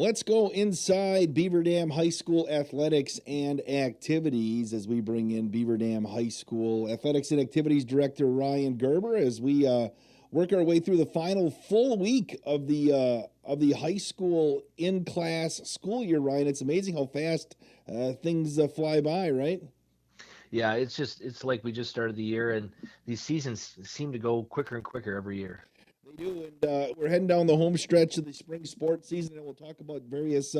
Let's go inside Beaver Dam High School athletics and activities as we bring in Beaver Dam High School athletics and activities director Ryan Gerber as we work our way through the final full week of the high school in class school year. Ryan, it's amazing how fast things fly by, right? Yeah, it's like we just started the year, and these seasons seem to go quicker and quicker every year. They do, and we're heading down the home stretch of the spring sports season, and we'll talk about various,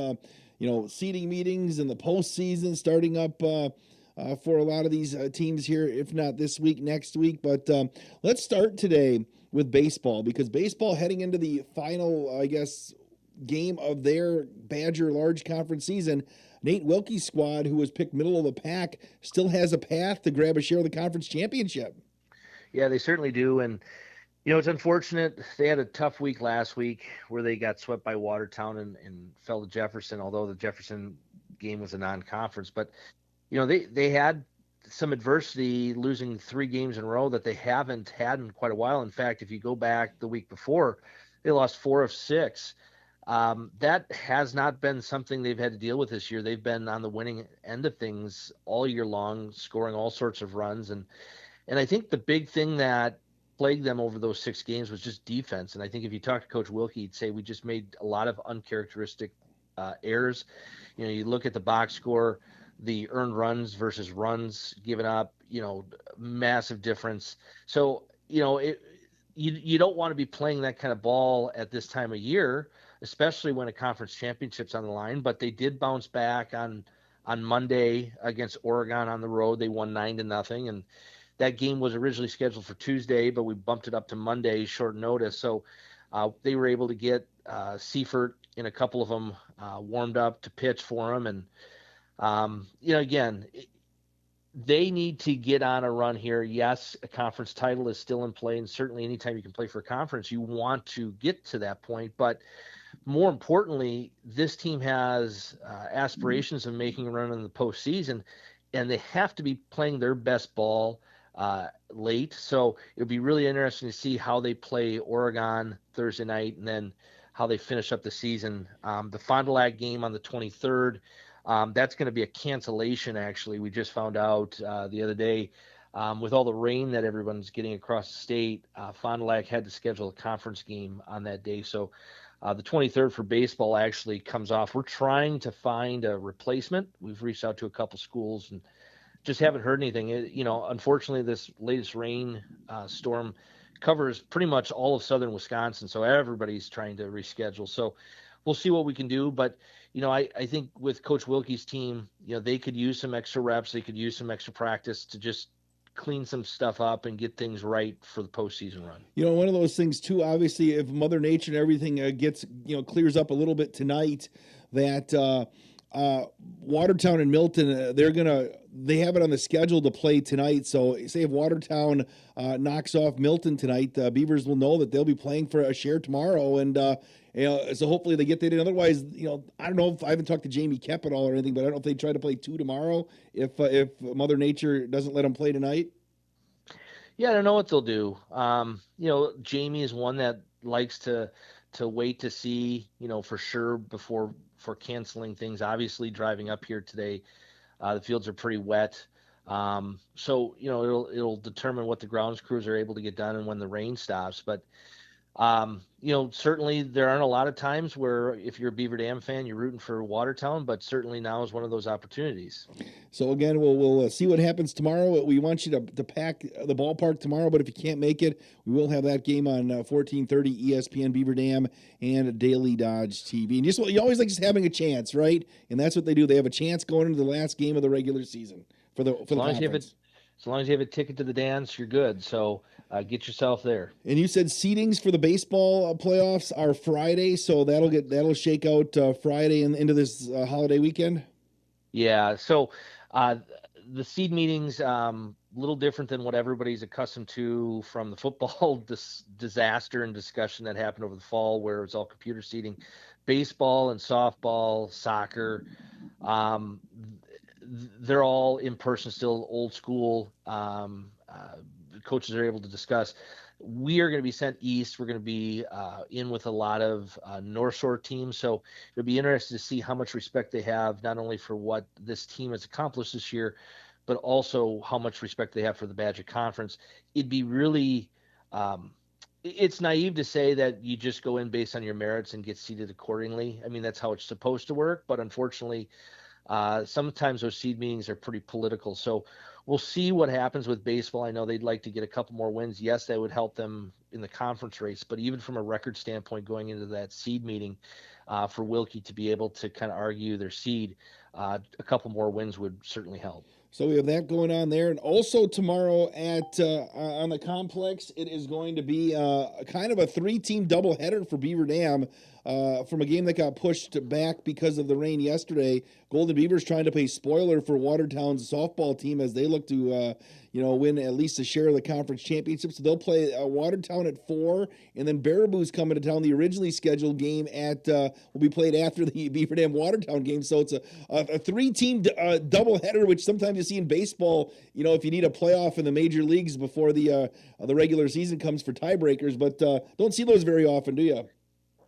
seeding meetings and the postseason starting up for a lot of these teams here. If not this week, next week. But let's start today with baseball because baseball heading into the final, I guess, game of their Badger Large Conference season. Nate Wilkie's squad, who was picked middle of the pack, still has a path to grab a share of the conference championship. Yeah, they certainly do, and it's unfortunate they had a tough week last week where they got swept by Watertown and fell to Jefferson. Although the Jefferson game was a non-conference, but they had some adversity losing 3 games in a row that they haven't had in quite a while. In fact, if you go back the week before, they lost 4 of 6. That has not been something they've had to deal with this year. They've been on the winning end of things all year long, scoring all sorts of runs. And I think the big thing that plagued them over those 6 games was just defense. And I think if you talk to Coach Wilkie, he'd say we just made a lot of uncharacteristic errors. You look at the box score, the earned runs versus runs given up, massive difference. So, you don't want to be playing that kind of ball at this time of year, especially when a conference championship's on the line. But they did bounce back on Monday against Oregon on the road. They won 9-0, and that game was originally scheduled for Tuesday, but we bumped it up to Monday, short notice. So they were able to get Seifert and a couple of them warmed up to pitch for them. And again, they need to get on a run here. Yes, a conference title is still in play, and certainly anytime you can play for a conference, you want to get to that point. But more importantly, this team has aspirations of making a run in the postseason, and they have to be playing their best ball late. So it'll be really interesting to see how they play Oregon Thursday night, and then how they finish up the season. The Fond du Lac game on the 23rd. That's going to be a cancellation, actually. We just found out the other day with all the rain that everyone's getting across the state. Fond du Lac had to schedule a conference game on that day. So the 23rd for baseball actually comes off. We're trying to find a replacement. We've reached out to a couple schools and just haven't heard anything. Unfortunately, this latest rain storm covers pretty much all of southern Wisconsin, so everybody's trying to reschedule. So we'll see what we can do. But I think with Coach Wilkie's team, they could use some extra reps, they could use some extra practice to just clean some stuff up and get things right for the postseason run. One of those things too. Obviously, if Mother Nature and everything gets clears up a little bit tonight, that Watertown and Milton, they have it on the schedule to play tonight. So, say if Watertown knocks off Milton tonight, Beavers will know that they'll be playing for a share tomorrow, and so hopefully they get that in. Otherwise, I don't know if I haven't talked to Jamie Kep at all or anything, but I don't know if they try to play 2 tomorrow if Mother Nature doesn't let them play tonight. Yeah, I don't know what they'll do. Jamie is one that likes to wait to see, for sure for canceling things. Obviously, driving up here today, the fields are pretty wet. So it'll determine what the grounds crews are able to get done and when the rain stops. But certainly there aren't a lot of times where if you're a Beaver Dam fan, you're rooting for Watertown, but certainly now is one of those opportunities. So again, we'll see what happens tomorrow. We want you to pack the ballpark tomorrow, but if you can't make it, we will have that game on 1430 ESPN Beaver Dam and Daily Dodge TV. And you always like just having a chance, right? And that's what they do. They have a chance going into the last game of the regular season for the conference. As long as you have a ticket to the dance, you're good. So get yourself there. And you said seedings for the baseball playoffs are Friday, so that'll shake out Friday and into this holiday weekend. Yeah. So the seed meetings little different than what everybody's accustomed to from the football disaster and discussion that happened over the fall, where it's all computer seeding. Baseball and softball, soccer. They're all in person still, old school. Coaches are able to discuss. We are going to be sent east. We're going to be in with a lot of North Shore teams. So it'll be interesting to see how much respect they have, not only for what this team has accomplished this year, but also how much respect they have for the Badger Conference. It'd be really, um, it's naive to say that you just go in based on your merits and get seated accordingly. I mean, that's how it's supposed to work. But unfortunately, sometimes those seed meetings are pretty political. So we'll see what happens with baseball. I know they'd like to get a couple more wins. Yes, that would help them in the conference race, but even from a record standpoint, going into that seed meeting, for Wilkie to be able to kind of argue their seed, a couple more wins would certainly help. So we have that going on there, and also tomorrow at on the complex, it is going to be kind of a three-team doubleheader for Beaver Dam from a game that got pushed back because of the rain yesterday. Golden Beavers trying to play spoiler for Watertown's softball team as they look to win at least a share of the conference championship. So they'll play Watertown at 4, and then Baraboo's coming to town. The originally scheduled game at will be played after the Beaver Dam Watertown game. So it's a three-team doubleheader, which sometimes you see in baseball. You know, if you need a playoff in the major leagues before the regular season comes for tiebreakers, but don't see those very often, do you?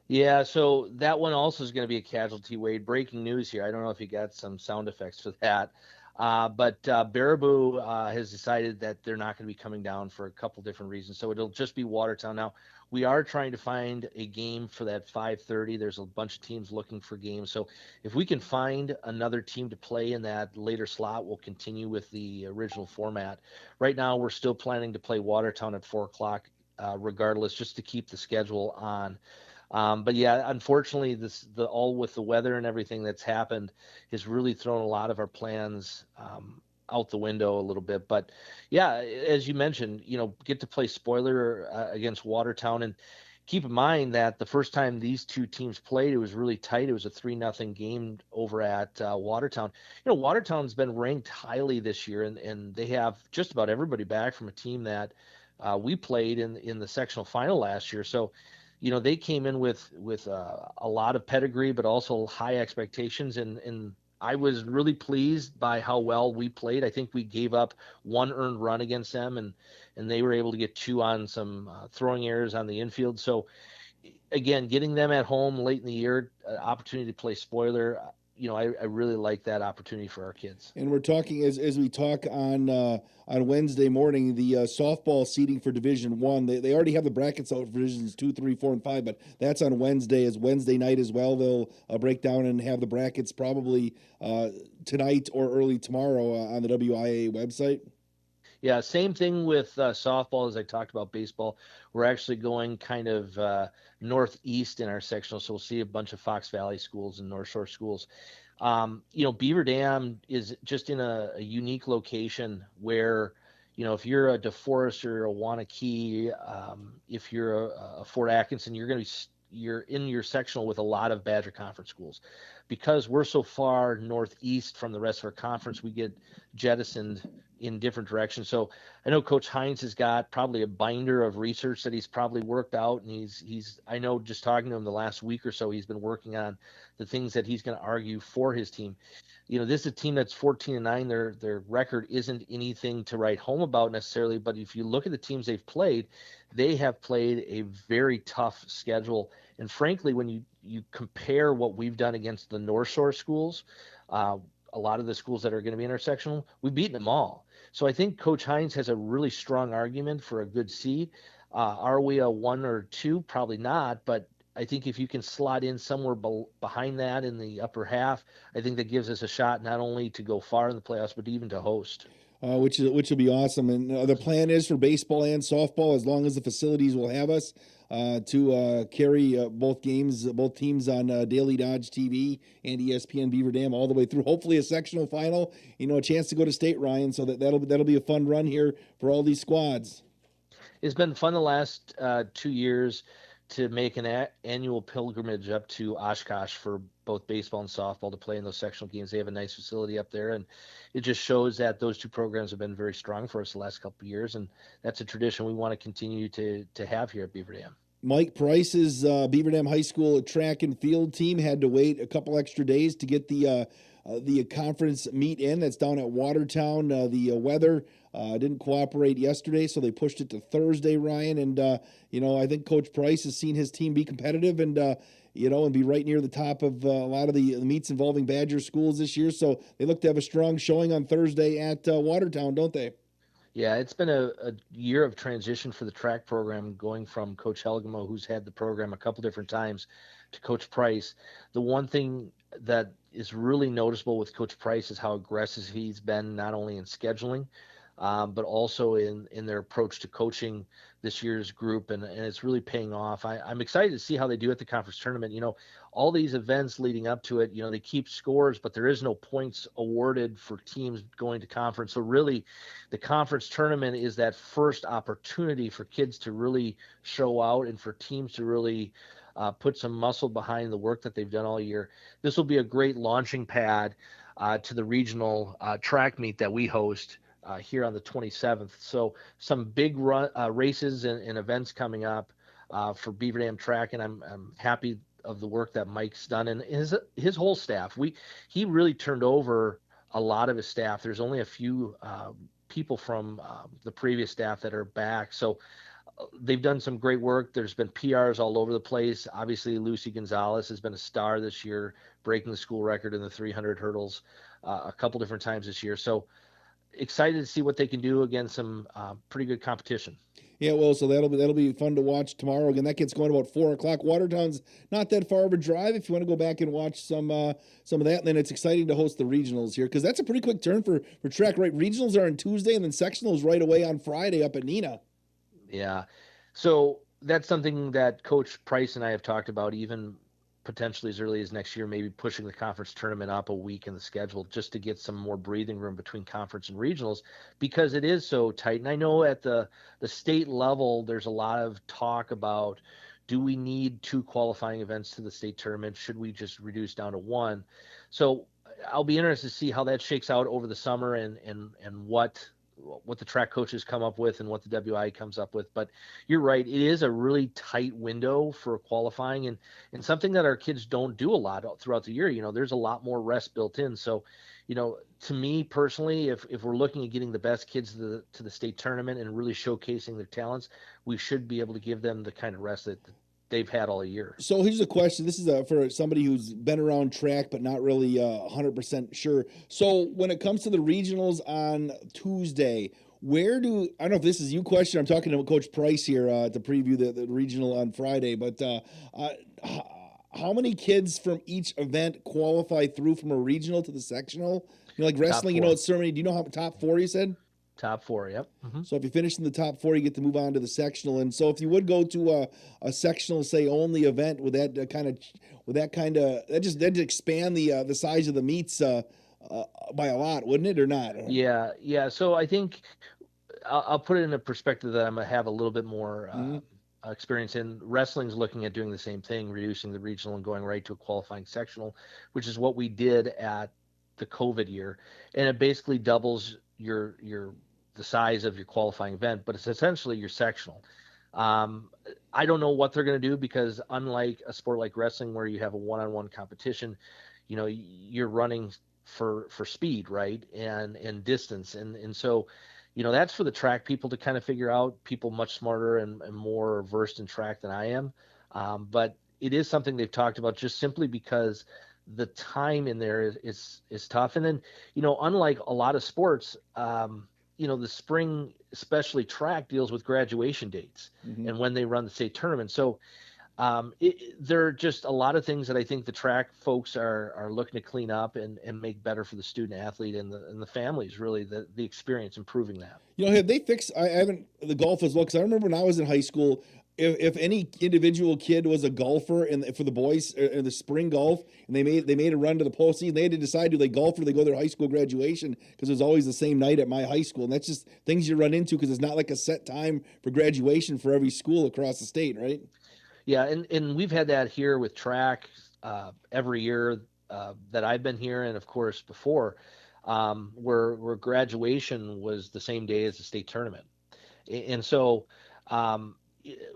Yeah, so that one also is going to be a casualty, Wade. Breaking news here. I don't know if you got some sound effects for that. But Baraboo has decided that they're not going to be coming down for a couple different reasons. So it'll just be Watertown. Now, we are trying to find a game for that 5:30. There's a bunch of teams looking for games. So if we can find another team to play in that later slot, we'll continue with the original format. Right now, we're still planning to play Watertown at 4 o'clock, regardless, just to keep the schedule on. But yeah, unfortunately, the all with the weather and everything that's happened has really thrown a lot of our plans out the window a little bit. But yeah, as you mentioned, get to play spoiler against Watertown, and keep in mind that the first time these two teams played, it was really tight. It was a 3-0 game over at Watertown. Watertown's been ranked highly this year, and they have just about everybody back from a team that we played in the sectional final last year. So they came in with a lot of pedigree, but also high expectations, and I was really pleased by how well we played. I think we gave up one earned run against them, and they were able to get two on some throwing errors on the infield. So again, getting them at home late in the year, opportunity to play spoiler. I really like that opportunity for our kids. And we're talking as we talk on Wednesday morning the softball seating for Division One. They already have the brackets out for divisions 2, 3, 4, and 5, but that's on Wednesday as Wednesday night as well. They'll break down and have the brackets probably tonight or early tomorrow on the WIA website. Yeah, same thing with softball as I talked about baseball. We're actually going kind of northeast in our sectional, so we'll see a bunch of Fox Valley schools and North Shore schools. Beaver Dam is just in a unique location where, if you're a DeForest or a Wanakee, if you're a Fort Atkinson, you're in your sectional with a lot of Badger Conference schools. Because we're so far northeast from the rest of our conference, we get jettisoned in different directions. So I know Coach Hines has got probably a binder of research that he's probably worked out, and he's I know just talking to him the last week or so, he's been working on the things that he's going to argue for his team. This is a team that's 14-9. Their record isn't anything to write home about necessarily, but if you look at the teams they've played, they have played a very tough schedule. And frankly, when you compare what we've done against the North Shore schools, a lot of the schools that are going to be in our sectional, we've beaten them all. So I think Coach Hines has a really strong argument for a good seed. Are we a 1 or 2? Probably not, but I think if you can slot in somewhere behind that in the upper half, I think that gives us a shot not only to go far in the playoffs, but even to host. Which will be awesome. And the plan is for baseball and softball, as long as the facilities will have us, to carry both teams on Daily Dodge TV and ESPN Beaver Dam all the way through. Hopefully, a sectional final. A chance to go to state, Ryan. So that'll be a fun run here for all these squads. It's been fun the last 2 years to make an annual pilgrimage up to Oshkosh for both baseball and softball to play in those sectional games. They have a nice facility up there, and it just shows that those two programs have been very strong for us the last couple of years, and that's a tradition we want to continue to have here at Beaver Dam. Mike Price's Beaver Dam High School track and field team had to wait a couple extra days to get the the conference meet in. That's down at Watertown. The weather didn't cooperate yesterday, so they pushed it to Thursday, Ryan. And, I think Coach Price has seen his team be competitive and, and be right near the top of a lot of the meets involving Badger schools this year. So they look to have a strong showing on Thursday at Watertown, don't they? Yeah, it's been a year of transition for the track program, going from Coach Helgamo, who's had the program a couple different times, to Coach Price. The one thing that is really noticeable with Coach Price is how aggressive he's been, not only in scheduling, but also in their approach to coaching this year's group, and it's really paying off. I'm excited to see how they do at the conference tournament. All these events leading up to it, they keep scores, but there is no points awarded for teams going to conference. So really, the conference tournament is that first opportunity for kids to really show out and for teams to really put some muscle behind the work that they've done all year. This will be a great launching pad to the regional track meet that we host here on the 27th. So some big races and events coming up for Beaver Dam Track, and I'm happy of the work that Mike's done and his whole staff. He really turned over a lot of his staff. There's only a few people from the previous staff that are back. So they've done some great work. There's been PRs all over the place. Obviously, Lucy Gonzalez has been a star this year, breaking the school record in the 300 hurdles a couple different times this year. So excited to see what they can do against some pretty good competition. Yeah, well, so that'll be fun to watch tomorrow. Again, that gets going about 4 o'clock. Watertown's not that far of a drive if you want to go back and watch some of that. And then it's exciting to host the regionals here because that's a pretty quick turn for track. Right, regionals are on Tuesday, and then sectionals right away on Friday up at Neenah. Yeah, so that's something that Coach Price and I have talked about, even potentially as early as next year, maybe pushing the conference tournament up a week in the schedule just to get some more breathing room between conference and regionals because it is so tight. And I know at the state level, there's a lot of talk about, do we need two qualifying events to the state tournament? Should we just reduce down to one? So I'll be interested to see how that shakes out over the summer and what the track coaches come up with and what the WI comes up with. But you're right, it is a really tight window for qualifying and something that our kids don't do a lot throughout the year. There's a lot more rest built in. So, to me personally, if we're looking at getting the best kids to the state tournament and really showcasing their talents, we should be able to give them the kind of rest that they've had all year. So here's a question. This is for somebody who's been around track but not really 100% sure. So when it comes to the regionals on Tuesday, I don't know if this is you question. I'm talking to Coach Price here to preview the regional on Friday. But how many kids from each event qualify through from a regional to the sectional? Like wrestling, it's so many. Do you know how top four you said? Top four, yep. Mm-hmm. So if you finish in the top four, you get to move on to the sectional. And so if you would go to a sectional, say only event, would that just expand the size of the meets by a lot, wouldn't it, or not? Yeah. So I think I'll put it in a perspective that I'm gonna have a little bit more experience in. Wrestling's looking at doing the same thing, reducing the regional and going right to a qualifying sectional, which is what we did at the COVID year, and it basically doubles the size of your qualifying event, but it's essentially your sectional. I don't know what they're going to do because unlike a sport like wrestling where you have a one-on-one competition, you're running for speed, right? And distance. And so, that's for the track people to kind of figure out, people much smarter and more versed in track than I am. But it is something they've talked about just simply because the time in there is tough. And then, unlike a lot of sports, the spring, especially track, deals with graduation dates and when they run the state tournament. So there are just a lot of things that I think the track folks are looking to clean up and make better for the student athlete and the families, really, the experience, improving that. Have they fixed, I haven't, the golf as well, because I remember when I was in high school, if any individual kid was a golfer and for the boys in the spring golf and they made a run to the postseason, they had to decide, do they golf or do they go to their high school graduation, because it was always the same night at my high school. And that's just things you run into because it's not like a set time for graduation for every school across the state, right? Yeah, and we've had that here with track every year that I've been here, and of course before, where graduation was the same day as the state tournament. And so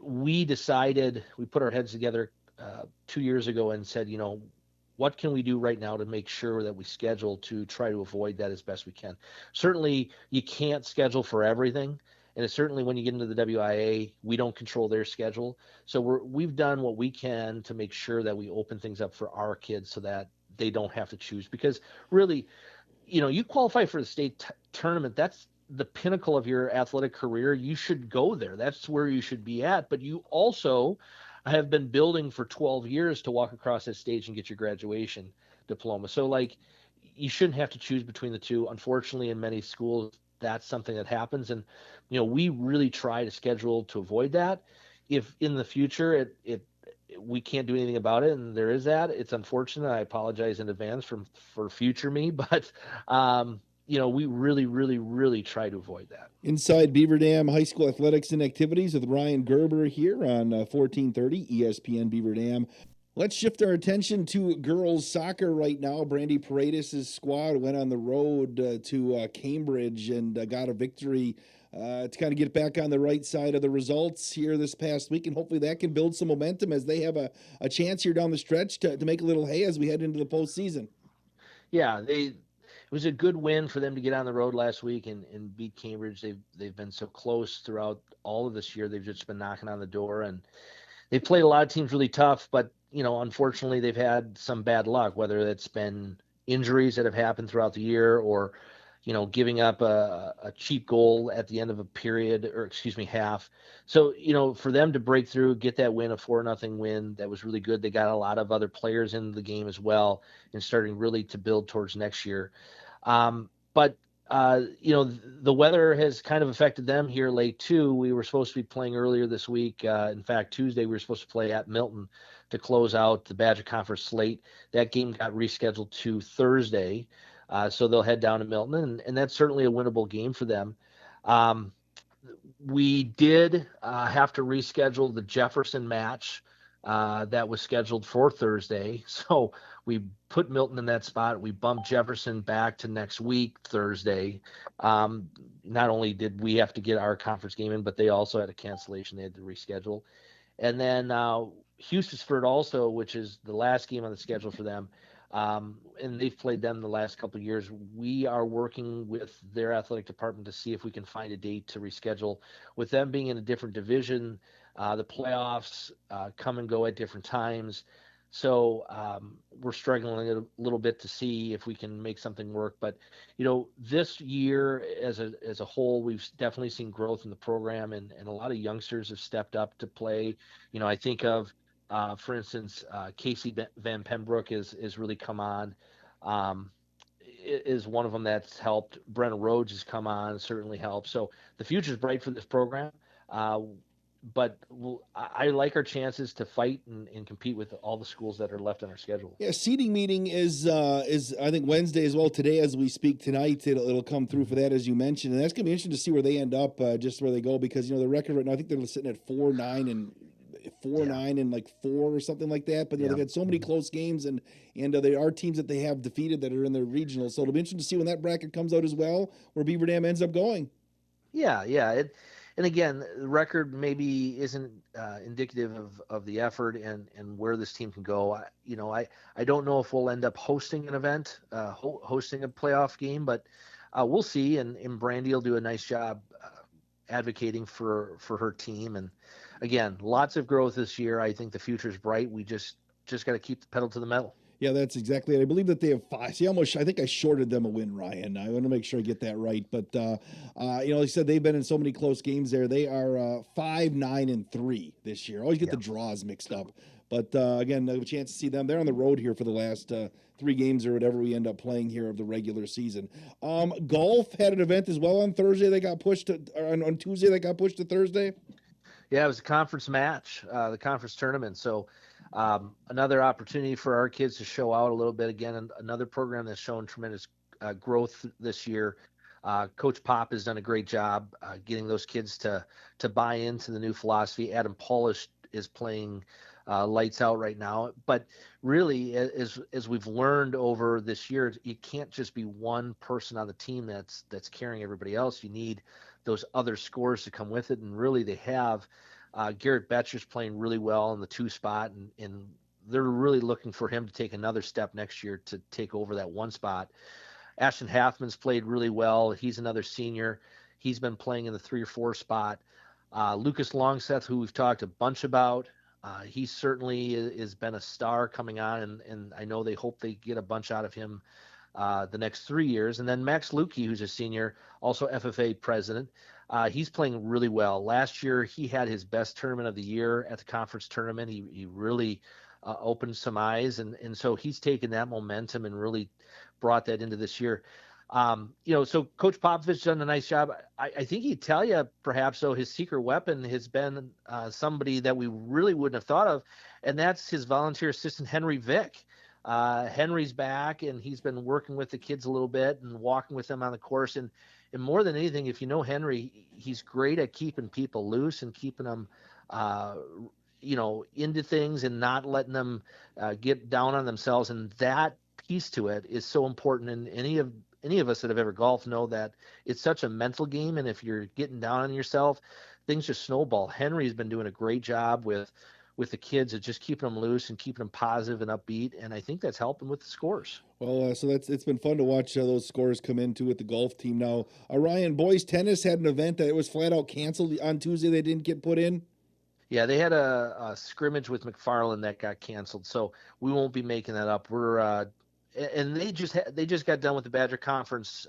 we put our heads together 2 years ago and said, what can we do right now to make sure that we schedule to try to avoid that as best we can. Certainly, you can't schedule for everything, and it's certainly when you get into the WIA, we don't control their schedule. So we've done what we can to make sure that we open things up for our kids so that they don't have to choose. Because really, you qualify for the state tournament. That's the pinnacle of your athletic career. You should go there. That's where you should be at. But you also have been building for 12 years to walk across that stage and get your graduation diploma. So, like, you shouldn't have to choose between the two. Unfortunately, in many schools, that's something that happens. And, we really try to schedule to avoid that. If in the future we can't do anything about it, and there is that. It's unfortunate. I apologize in advance for future me, but we really, really, really try to avoid that. Inside Beaver Dam High School athletics and activities with Ryan Gerber here on 1430 ESPN Beaver Dam. Let's shift our attention to girls soccer right now. Brandy Paredes' squad went on the road to Cambridge and got a victory to kind of get back on the right side of the results here this past week. And hopefully that can build some momentum as they have a chance here down the stretch to make a little hay as we head into the postseason. Yeah, it was a good win for them to get on the road last week and beat Cambridge. They've been so close throughout all of this year. They've just been knocking on the door, and they've played a lot of teams really tough, but unfortunately they've had some bad luck, whether that's been injuries that have happened throughout the year or, giving up a cheap goal at the end of a period or excuse me, half. So, for them to break through, get that win, a 4-0 win, that was really good. They got a lot of other players in the game as well and starting really to build towards next year. But the weather has kind of affected them here late too. We were supposed to be playing earlier this week. In fact, Tuesday we were supposed to play at Milton to close out the Badger Conference slate. That game got rescheduled to Thursday, so they'll head down to Milton, and that's certainly a winnable game for them. Um, we did have to reschedule the Jefferson match that was scheduled for Thursday. So we put Milton in that spot. We bumped Jefferson back to next week, Thursday. Not only did we have to get our conference game in, but they also had a cancellation they had to reschedule. And then Houston'sford also, which is the last game on the schedule for them, and they've played them the last couple of years. We are working with their athletic department to see if we can find a date to reschedule. With them being in a different division, the playoffs come and go at different times. So we're struggling a little bit to see if we can make something work. But this year as a whole, we've definitely seen growth in the program, and a lot of youngsters have stepped up to play. I think of for instance, Casey Van Pembroke is really come on. Um, is one of them that's helped. Brenna Rhodes has come on, certainly helped. So the future is bright for this program. Uh, but I like our chances to fight and compete with all the schools that are left on our schedule. Yeah, seating meeting is I think Wednesday as well. Today, as we speak tonight, it'll come through for that as you mentioned, and that's gonna be interesting to see where they end up, just where they go because the record right now I think they're sitting at 4-9 and like 4 or something like that. But they've had so many close games, and there are teams that they have defeated that are in their regional. So it'll be interesting to see when that bracket comes out as well, where Beaver Dam ends up going. Yeah. And again, the record maybe isn't indicative of the effort and where this team can go. I don't know if we'll end up hosting an event, hosting a playoff game, but we'll see. And Brandy will do a nice job advocating for her team. And again, lots of growth this year. I think the future is bright. We just got to keep the pedal to the metal. Yeah, that's exactly it. I believe that they have 5. See, I think I shorted them a win, Ryan. I want to make sure I get that right. But, like I said, they've been in so many close games there. They are 5-9-3 this year. Always get the draws mixed up. But, again, I have a chance to see them. They're on the road here for the last 3 games or whatever we end up playing here of the regular season. Golf had an event as well on Thursday. They got pushed on Tuesday. They got pushed to Thursday. Yeah, it was a conference match, the conference tournament. So another opportunity for our kids to show out a little bit. Again, another program that's shown tremendous growth this year. Coach Pop has done a great job getting those kids to buy into the new philosophy. Adam Polish is playing lights out right now. But really, as we've learned over this year, you can't just be one person on the team that's carrying everybody else. You need those other scores to come with it, and really they have. Garrett Betcher's playing really well in the 2 spot, and they're really looking for him to take another step next year to take over that one spot. Ashton Halfman's played really well. He's another senior. He's been playing in the 3 or 4 spot. Lucas Longseth, who we've talked a bunch about, he certainly has been a star coming on, and I know they hope they get a bunch out of him the next 3 years. And then Max Lukey, who's a senior, also FFA president. He's playing really well. Last year, he had his best tournament of the year at the conference tournament. He really opened some eyes, and so he's taken that momentum and really brought that into this year. So Coach Popovich done a nice job. I think he'd tell you perhaps, though, his secret weapon has been somebody that we really wouldn't have thought of, and that's his volunteer assistant, Henry Vick. Henry's back, and he's been working with the kids a little bit and walking with them on the course. And more than anything, if you know Henry, he's great at keeping people loose and keeping them, into things and not letting them get down on themselves. And that piece to it is so important. And any of us that have ever golfed know that it's such a mental game. And if you're getting down on yourself, things just snowball. Henry's been doing a great job with the kids of just keeping them loose and keeping them positive and upbeat. And I think that's helping with the scores. Well, so it's been fun to watch those scores come into with the golf team now. Ryan, boys tennis had an event that was flat out canceled on Tuesday. They didn't get put in. Yeah, they had a scrimmage with McFarland that got canceled, so we won't be making that up. And they just got done with the Badger Conference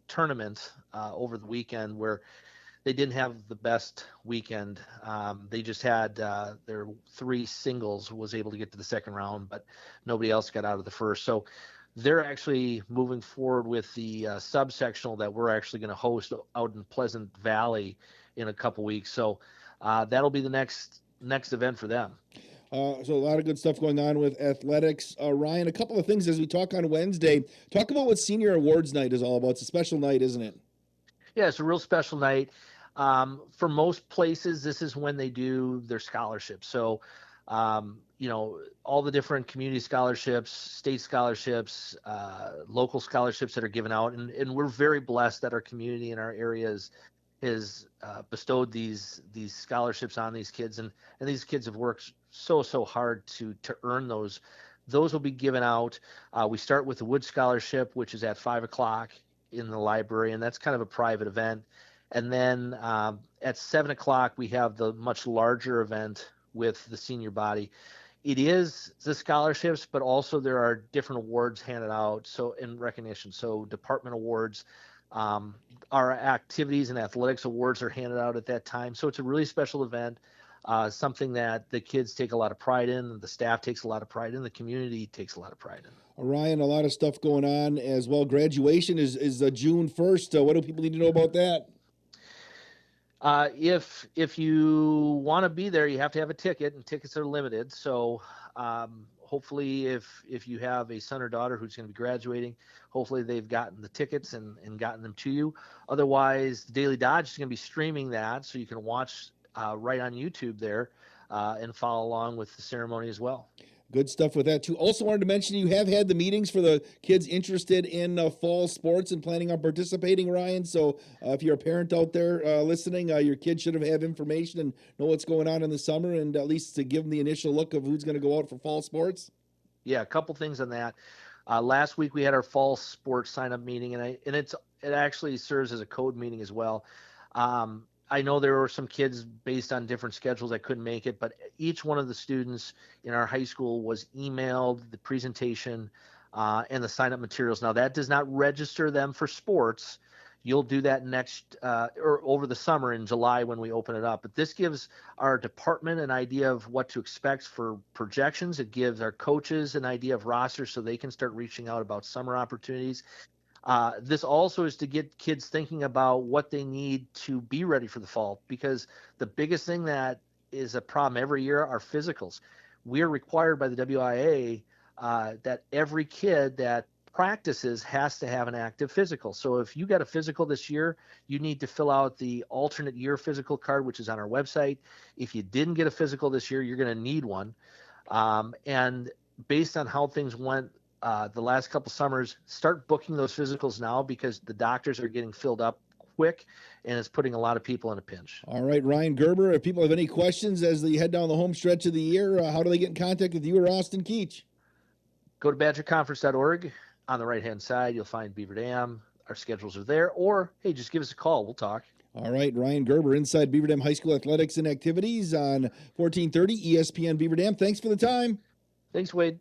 tournament over the weekend, where they didn't have the best weekend. They just had their 3 singles was able to get to the second round, but nobody else got out of the first. So they're actually moving forward with the subsectional that we're actually going to host out in Pleasant Valley in a couple weeks. So that'll be the next event for them. So a lot of good stuff going on with athletics. Ryan, a couple of things as we talk on Wednesday. Talk about what Senior Awards Night is all about. It's a special night, isn't it? Yeah, it's a real special night. For most places, this is when they do their scholarships. So, all the different community scholarships, state scholarships, local scholarships that are given out. And we're very blessed that our community and our areas has bestowed these scholarships on these kids. And these kids have worked so hard to earn those. Those will be given out. We start with the Wood Scholarship, which is at 5:00 in the library, and that's kind of a private event. And then at 7:00, we have the much larger event with the senior body. It is the scholarships, but also there are different awards handed out. So in recognition, so department awards, our activities and athletics awards are handed out at that time. So it's a really special event, something that the kids take a lot of pride in, the staff takes a lot of pride in, the community takes a lot of pride in. Ryan, a lot of stuff going on as well. Graduation is June 1st. What do people need to know about that? If you want to be there, you have to have a ticket, and tickets are limited. So hopefully if you have a son or daughter who's going to be graduating, hopefully they've gotten the tickets and gotten them to you. Otherwise, the Daily Dodge is going to be streaming that, so you can watch right on YouTube there and follow along with the ceremony as well. Good stuff with that, too. Also wanted to mention you have had the meetings for the kids interested in fall sports and planning on participating, Ryan. So if you're a parent out there listening, your kid should have information and know what's going on in the summer, and at least to give them the initial look of who's going to go out for fall sports. Yeah, a couple things on that. Last week we had our fall sports sign-up meeting, and it actually serves as a code meeting as well. I know there were some kids based on different schedules that couldn't make it, but each one of the students in our high school was emailed the presentation and the sign-up materials. Now, that does not register them for sports. You'll do that next or over the summer in July when we open it up. But this gives our department an idea of what to expect for projections. It gives our coaches an idea of rosters so they can start reaching out about summer opportunities. This also is to get kids thinking about what they need to be ready for the fall, because the biggest thing that is a problem every year are physicals. We are required by the WIA that every kid that practices has to have an active physical. So if you got a physical this year, you need to fill out the alternate year physical card, which is on our website. If you didn't get a physical this year, you're going to need one. And based on how things went the last couple summers, start booking those physicals now, because the doctors are getting filled up quick, and it's putting a lot of people in a pinch. All right, Ryan Gerber, if people have any questions as they head down the home stretch of the year, how do they get in contact with you or Austin Keach? Go to badgerconference.org. On the right-hand side, you'll find Beaver Dam. Our schedules are there. Or, hey, just give us a call. We'll talk. All right, Ryan Gerber, inside Beaver Dam High School Athletics and Activities on 1430 ESPN Beaver Dam. Thanks for the time. Thanks, Wade.